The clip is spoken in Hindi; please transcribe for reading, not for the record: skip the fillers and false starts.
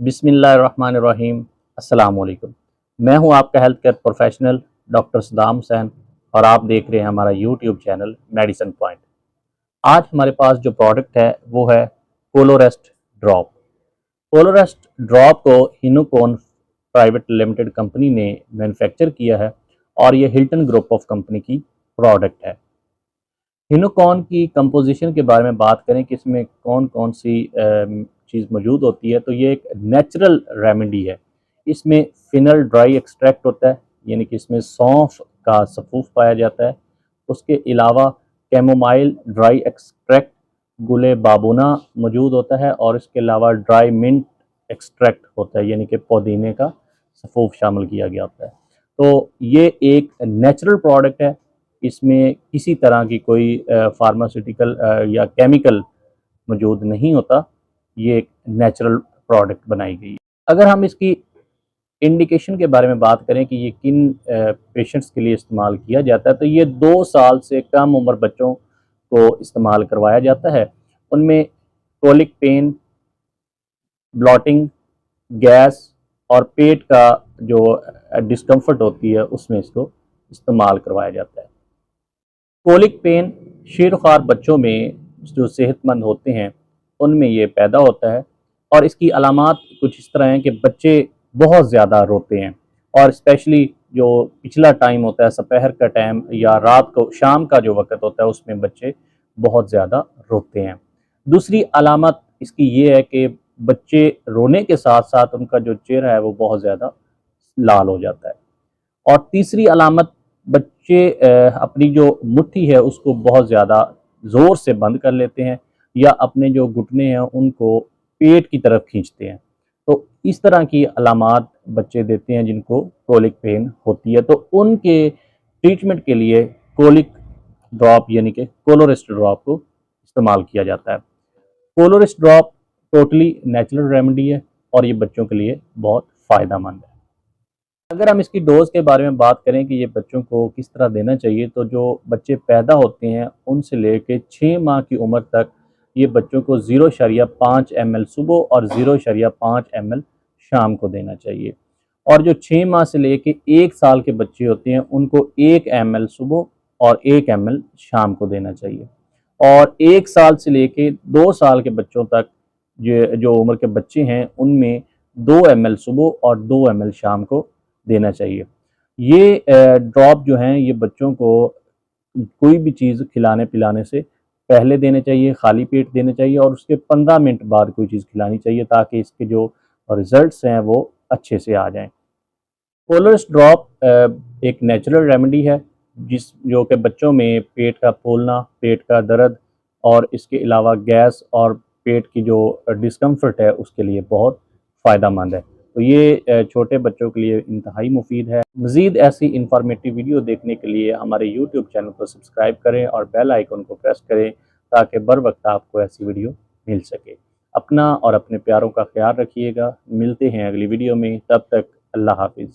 बिस्मिल्लाहिर्रहमानिर्रहीम। अस्सलाम वालेकुम। मैं हूं आपका health care professional doctor Saddam Hussain और आप देख रहे हैं हमारा यूट्यूब चैनल मेडिसिन पॉइंट। आज हमारे पास जो प्रोडक्ट है वो है कोलोरेस्ट ड्रॉप। कोलोरेस्ट ड्रॉप को हिनोकॉन प्राइवेट लिमिटेड कंपनी ने मैन्युफैक्चर किया है और ये हिल्टन ग्रुप ऑफ कंपनी की प्रोडक्ट है। हिनोकॉन की कंपोजिशन के बारे में बात करें कि इसमें कौन कौन सी चीज़ मौजूद होती है, तो ये एक नेचुरल रेमेडी है। इसमें फिनल ड्राई एक्सट्रैक्ट होता है, यानी कि इसमें सौंफ का सफूफ पाया जाता है। उसके अलावा कैमोमाइल ड्राई एक्सट्रैक्ट, गुले बाबूना मौजूद होता है और इसके अलावा ड्राई मिंट एक्सट्रैक्ट होता है, यानी कि पुदीने का सफूफ शामिल किया गया होता है। तो ये एक नेचुरल प्रोडक्ट है। इसमें किसी तरह की कोई फार्मास्यूटिकल या केमिकल मौजूद नहीं होता। ये एक नेचुरल प्रोडक्ट बनाई गई है। अगर हम इसकी इंडिकेशन के बारे में बात करें कि ये किन पेशेंट्स के लिए इस्तेमाल किया जाता है, तो ये 2 साल से कम उम्र बच्चों को इस्तेमाल करवाया जाता है। उनमें कोलिक पेन, ब्लॉटिंग, गैस और पेट का जो डिस्कम्फर्ट होती है उसमें इसको इस्तेमाल करवाया जाता है। कोलिक पेन शेर-ख्वार बच्चों में जो सेहतमंद होते हैं उनमें ये पैदा होता है और इसकी अलामात कुछ इस तरह हैं कि बच्चे बहुत ज़्यादा रोते हैं और स्पेशली जो पिछला टाइम होता है, दोपहर का टाइम या रात को शाम का जो वक़्त होता है उसमें बच्चे बहुत ज़्यादा रोते हैं। दूसरी अलामत इसकी ये है कि बच्चे रोने के साथ-साथ उनका जो चेहरा है वो बहुत ज़्यादा लाल हो जाता है। और तीसरी अलामत, बच्चे अपनी जो मुट्ठी है उसको बहुत ज़्यादा ज़ोर से बंद कर लेते हैं या अपने जो घुटने हैं उनको पेट की तरफ खींचते हैं। तो इस तरह की अलामात बच्चे देते हैं जिनको कोलिक पेन होती है, तो उनके ट्रीटमेंट के लिए कोलिक ड्रॉप यानी कि कोलोरेस्ट ड्रॉप को इस्तेमाल किया जाता है। कोलोरेस्ट ड्रॉप टोटली नेचुरल रेमेडी है और ये बच्चों के लिए बहुत फ़ायदेमंद है। अगर हम इसकी डोज़ के बारे में बात करें कि ये बच्चों को किस तरह देना चाहिए, तो जो बच्चे पैदा होते हैं उनसे लेके 6 माह की उम्र तक ये बच्चों को 0.5 ml सुबह और 0.5 ml शाम को देना चाहिए। और जो 6 माह से लेके 1 साल के बच्चे होते हैं उनको 1 ml सुबह और 1 ml शाम को देना चाहिए। और 1 साल से लेके 2 साल के बच्चों तक जो उम्र के बच्चे हैं उनमें 2 ml सुबह और 2 ml शाम को देना चाहिए। ये ड्रॉप जो हैं ये बच्चों को कोई भी चीज़ खिलाने-पिलाने से पहले देने चाहिए, खाली पेट देने चाहिए और उसके 15 मिनट बाद कोई चीज़ खिलानी चाहिए ताकि इसके जो रिज़ल्ट्स हैं वो अच्छे से आ जाएँ। कोलोरेस्ट ड्रॉप एक नेचुरल रेमेडी है जो कि बच्चों में पेट का फूलना, पेट का दर्द और इसके अलावा गैस और पेट की जो डिस्कम्फर्ट है उसके लिए बहुत फ़ायदेमंद है। तो ये छोटे बच्चों के लिए इंतहाई मुफीद है। मज़ीद ऐसी इंफॉर्मेटिव वीडियो देखने के लिए हमारे यूट्यूब चैनल को सब्सक्राइब करें और बेल आइकन को प्रेस करें ताकि बर वक्त आपको ऐसी वीडियो मिल सके। अपना और अपने प्यारों का ख्याल रखिएगा। मिलते हैं अगली वीडियो में, तब तक अल्लाह हाफ़िज़।